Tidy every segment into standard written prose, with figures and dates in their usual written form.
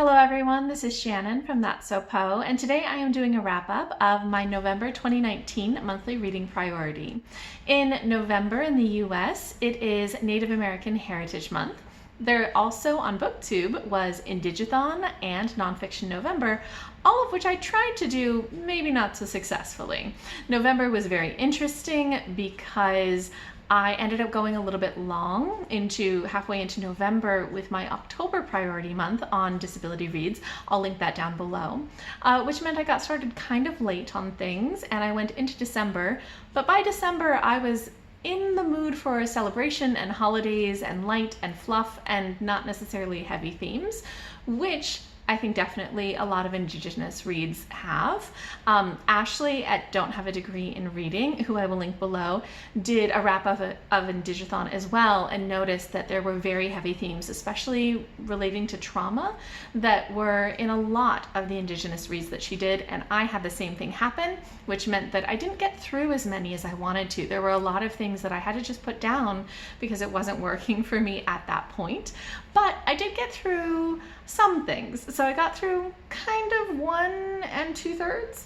Hello everyone, this is Shannon from That's So Poe, and today I am doing a wrap-up of my November 2019 monthly reading priority. In November in the US, it is Native American Heritage Month. There also on BookTube was Indigathon and Nonfiction November, all of which I tried to do, maybe not so successfully. November was very interesting because I ended up going a little bit long into halfway into November with my October priority month on Disability Reads. I'll link that down below, which meant I got started kind of late on things and I went into December, but by December I was in the mood for a celebration and holidays and light and fluff and not necessarily heavy themes, which I think definitely a lot of Indigenous reads have. Ashley at Don't Have a Degree in Reading, who I will link below, did a wrap of Indigathon as well and noticed that there were very heavy themes, especially relating to trauma, that were in a lot of the Indigenous reads that she did, and I had the same thing happen, which meant that I didn't get through as many as I wanted to. There were a lot of things that I had to just put down because it wasn't working for me at that point, but I did get through some things. So I got through kind of 1 2/3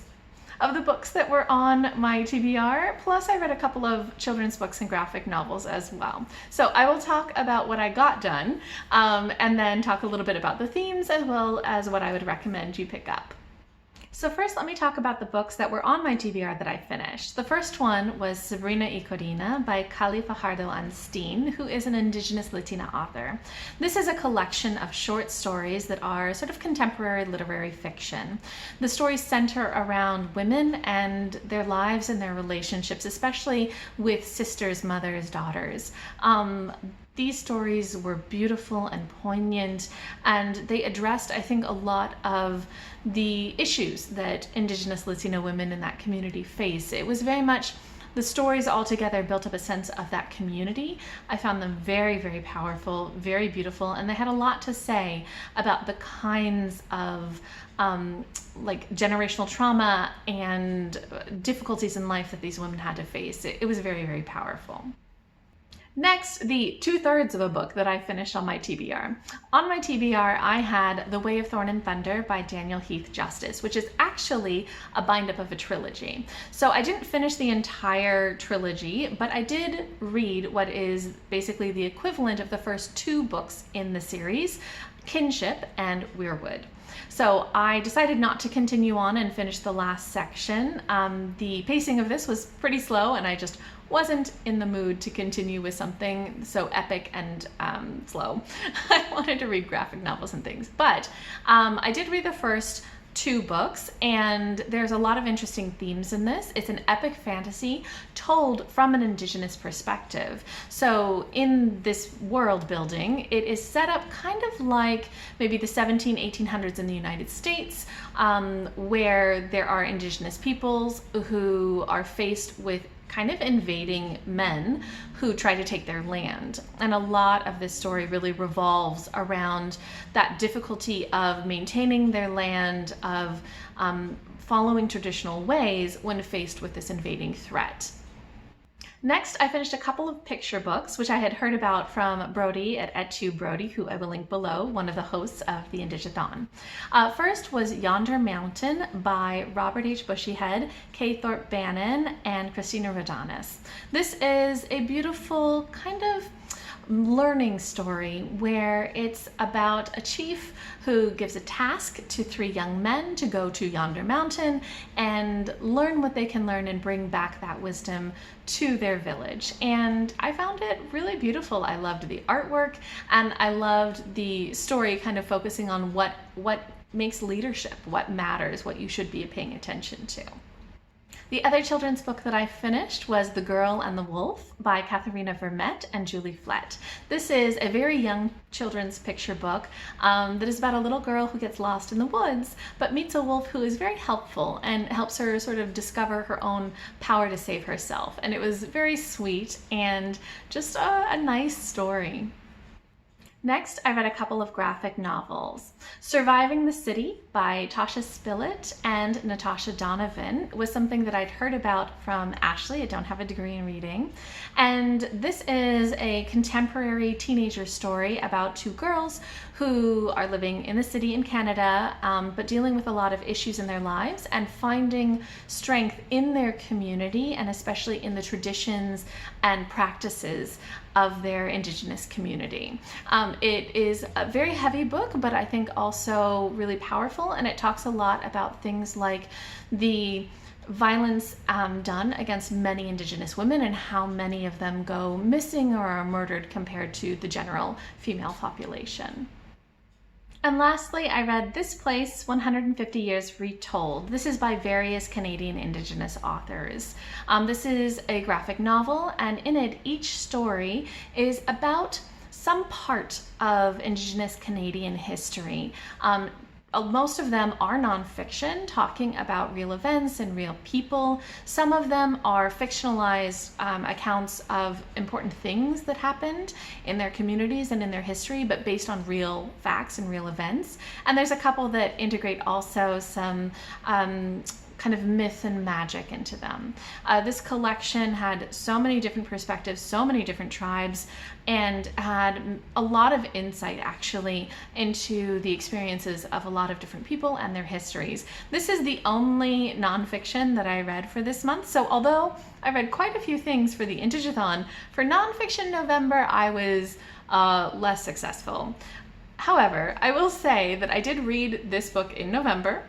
of the books that were on my TBR, plus I read a couple of children's books and graphic novels as well. So I will talk about what I got done and then talk a little bit about the themes as well as what I would recommend you pick up. So first, let me talk about the books that were on my TBR that I finished. The first one was Sabrina Eco Deena by Kali Fajardo Steen, who is an Indigenous Latina author. This is a collection of short stories that are sort of contemporary literary fiction. The stories center around women and their lives and their relationships, especially with sisters, mothers, daughters. These stories were beautiful and poignant, and they addressed, I think, a lot of the issues that Indigenous Latino women in that community face. It was very much, the stories all together built up a sense of that community. I found them very, very powerful, very beautiful, and they had a lot to say about the kinds of like generational trauma and difficulties in life that these women had to face. It was very, very powerful. Next, the 2/3 of a book that I finished on my TBR. On my TBR, I had The Way of Thorn and Thunder by Daniel Heath Justice, which is actually a bind-up of a trilogy. So I didn't finish the entire trilogy, but I did read what is basically the equivalent of the first 2 books in the series, Kinship and Weirwood. So I decided not to continue on and finish the last section. The pacing of this was pretty slow and I just wasn't in the mood to continue with something so epic and slow. I wanted to read graphic novels and things, but I did read the first 2 books, and there's a lot of interesting themes in this. It's an epic fantasy told from an Indigenous perspective. So in this world building, it is set up kind of like maybe the 1800s in the United States, where there are Indigenous peoples who are faced with kind of invading men who try to take their land. And a lot of this story really revolves around that difficulty of maintaining their land, of following traditional ways when faced with this invading threat. Next, I finished a couple of picture books, which I had heard about from Brody Et Brody, who I will link below, one of the hosts of the Indigathon. First was Yonder Mountain by Robert H. Bushyhead, Kay Thorpe Bannon, and Christina Rodanis. This is a beautiful kind of learning story where it's about a chief who gives a task to 3 young men to go to Yonder Mountain and learn what they can learn and bring back that wisdom to their village. And I found it really beautiful. I loved the artwork and I loved the story kind of focusing on what makes leadership, what matters, what you should be paying attention to. The other children's book that I finished was The Girl and the Wolf by Katharina Vermette and Julie Flett. This is a very young children's picture book that is about a little girl who gets lost in the woods but meets a wolf who is very helpful and helps her sort of discover her own power to save herself. And it was very sweet and just a nice story. Next, I read a couple of graphic novels. Surviving the City by Tasha Spillett and Natasha Donovan was something that I'd heard about from Ashley. I don't have a degree in reading. And this is a contemporary teenager story about two girls who are living in the city in Canada, but dealing with a lot of issues in their lives and finding strength in their community and especially in the traditions and practices of their Indigenous community. It is a very heavy book, but I think also really powerful, and it talks a lot about things like the violence done against many Indigenous women and how many of them go missing or are murdered compared to the general female population. And lastly, I read This Place, 150 Years Retold. This is by various Canadian Indigenous authors. This is a graphic novel, and in it, each story is about some part of Indigenous Canadian history. Most of them are nonfiction, talking about real events and real people. Some of them are fictionalized accounts of important things that happened in their communities and in their history, but based on real facts and real events. And there's a couple that integrate also some kind of myth and magic into them. This collection had so many different perspectives, so many different tribes, and had a lot of insight actually into the experiences of a lot of different people and their histories. This is the only nonfiction that I read for this month, so although I read quite a few things for the Indigathon, for Nonfiction November I was less successful. However, I will say that I did read this book in November,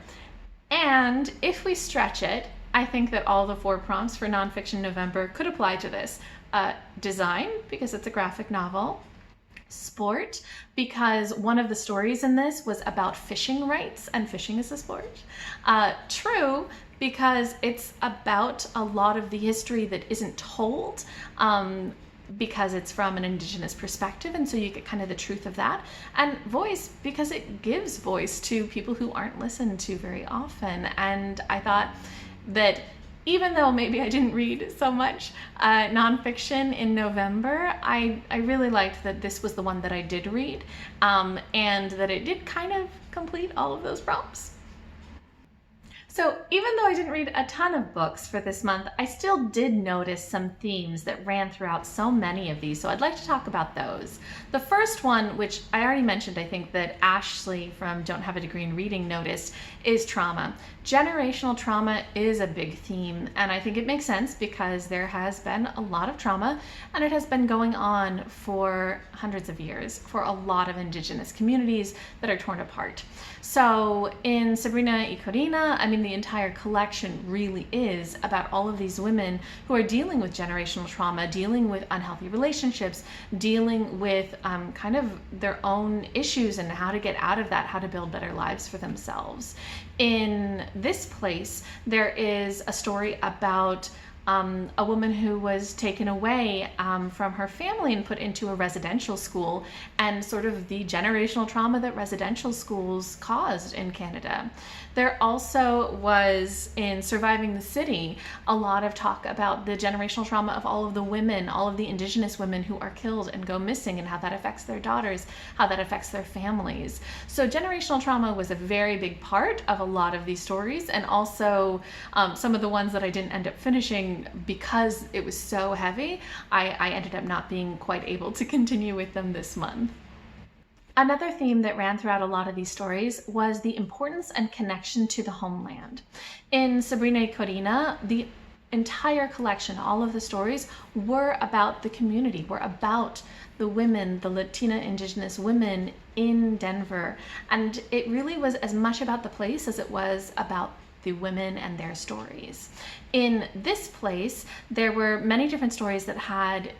and if we stretch it, I think that all the 4 prompts for Nonfiction November could apply to this. Design, because it's a graphic novel. Sport, because one of the stories in this was about fishing rights, and fishing is a sport. True, because it's about a lot of the history that isn't told, because it's from an Indigenous perspective, and so you get kind of the truth of that. And voice, because it gives voice to people who aren't listened to very often. And I thought that even though maybe I didn't read so much nonfiction in November, I really liked that this was the one that I did read, and that it did kind of complete all of those prompts. So even though I didn't read a ton of books for this month, I still did notice some themes that ran throughout so many of these, so I'd like to talk about those. The first one, which I already mentioned, I think that Ashley from Don't Have a Degree in Reading noticed, is trauma. Generational trauma is a big theme, and I think it makes sense because there has been a lot of trauma, and it has been going on for hundreds of years for a lot of Indigenous communities that are torn apart. So in Sabrina Eco Deena, I mean, the entire collection really is about all of these women who are dealing with generational trauma, dealing with unhealthy relationships, dealing with kind of their own issues and how to get out of that, how to build better lives for themselves. In This Place, there is a story about a woman who was taken away from her family and put into a residential school, and sort of the generational trauma that residential schools caused in Canada. There also was, in Surviving the City, a lot of talk about the generational trauma of all of the women, all of the Indigenous women who are killed and go missing, and how that affects their daughters, how that affects their families. So generational trauma was a very big part of a lot of these stories, and also some of the ones that I didn't end up finishing because it was so heavy, I ended up not being quite able to continue with them this month. Another theme that ran throughout a lot of these stories was the importance and connection to the homeland. In Sabrina Eco Deena, the entire collection, all of the stories were about the community, were about the women, the Latina Indigenous women in Denver. And it really was as much about the place as it was about the women and their stories. In This Place, there were many different stories that had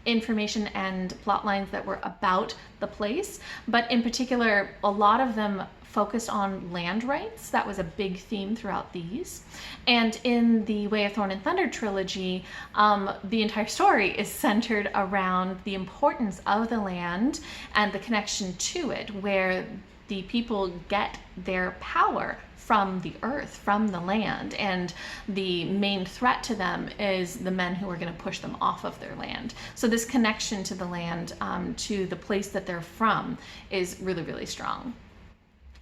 information and plot lines that were about the place, but in particular, a lot of them focused on land rights. That was a big theme throughout these. And in the Way of Thorn and Thunder trilogy, the entire story is centered around the importance of the land and the connection to it, where the people get their power from the earth, from the land, and the main threat to them is the men who are going to push them off of their land. So this connection to the land, to the place that they're from, is really, really strong.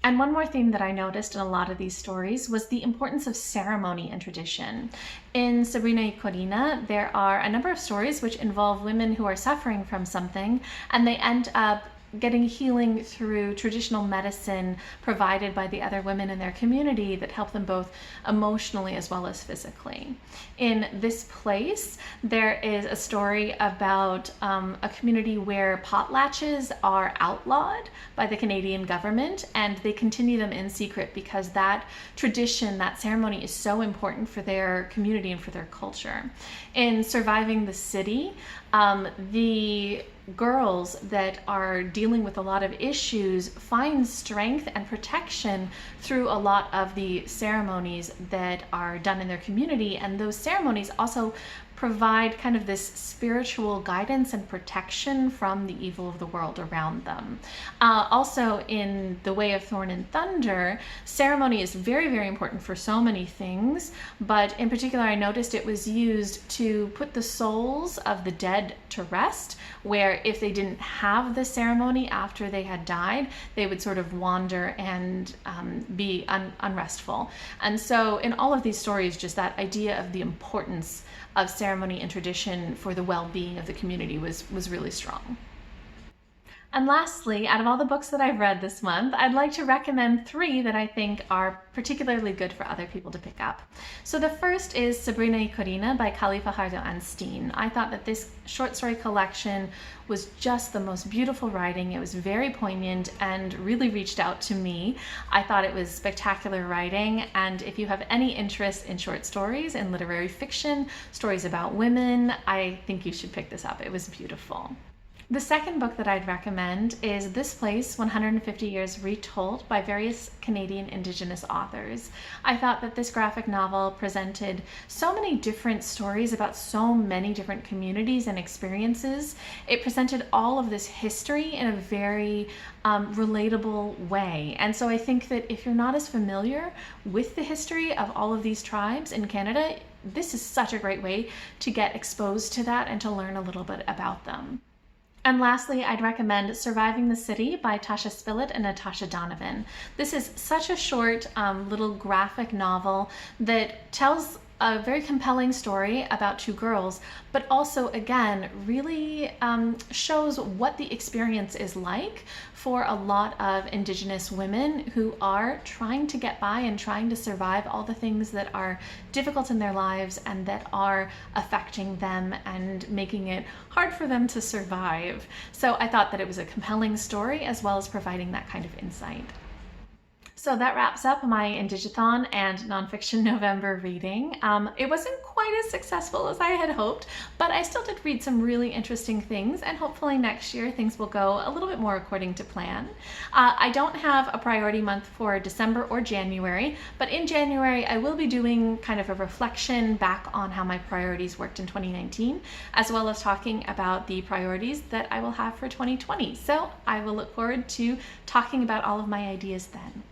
And one more theme that I noticed in a lot of these stories was the importance of ceremony and tradition. In Sabrina Eco Deena, there are a number of stories which involve women who are suffering from something, and they end up getting healing through traditional medicine provided by the other women in their community that help them both emotionally as well as physically. In this place, there is a story about a community where potlatches are outlawed by the Canadian government, and they continue them in secret because that tradition, that ceremony, is so important for their community and for their culture. In Surviving the City, the girls that are dealing with a lot of issues find strength and protection through a lot of the ceremonies that are done in their community, and those ceremonies also provide kind of this spiritual guidance and protection from the evil of the world around them. Also, in The Way of Thorn and Thunder, ceremony is very, very important for so many things, but in particular I noticed it was used to put the souls of the dead to rest, where if they didn't have the ceremony after they had died, they would sort of wander and be unrestful. And so in all of these stories, just that idea of the importance of ceremony and tradition for the well-being of the community was really strong. And lastly, out of all the books that I've read this month, I'd like to recommend 3 that I think are particularly good for other people to pick up. So the first is Sabrina Eco Deena by Khalifa Hardo Anstine. I thought that this short story collection was just the most beautiful writing. It was very poignant and really reached out to me. I thought it was spectacular writing, and if you have any interest in short stories and literary fiction, stories about women, I think you should pick this up. It was beautiful. The second book that I'd recommend is This Place, 150 Years Retold by various Canadian Indigenous authors. I thought that this graphic novel presented so many different stories about so many different communities and experiences. It presented all of this history in a very relatable way. And so I think that if you're not as familiar with the history of all of these tribes in Canada, this is such a great way to get exposed to that and to learn a little bit about them. And lastly, I'd recommend Surviving the City by Tasha Spillett and Natasha Donovan. This is such a short little graphic novel that tells a very compelling story about 2 girls, but also, again, really shows what the experience is like for a lot of Indigenous women who are trying to get by and trying to survive all the things that are difficult in their lives and that are affecting them and making it hard for them to survive. So I thought that it was a compelling story as well as providing that kind of insight. So that wraps up my Indigathon and Nonfiction November reading. It wasn't quite as successful as I had hoped, but I still did read some really interesting things, and hopefully next year things will go a little bit more according to plan. I don't have a priority month for December or January, but in January I will be doing kind of a reflection back on how my priorities worked in 2019, as well as talking about the priorities that I will have for 2020. So I will look forward to talking about all of my ideas then.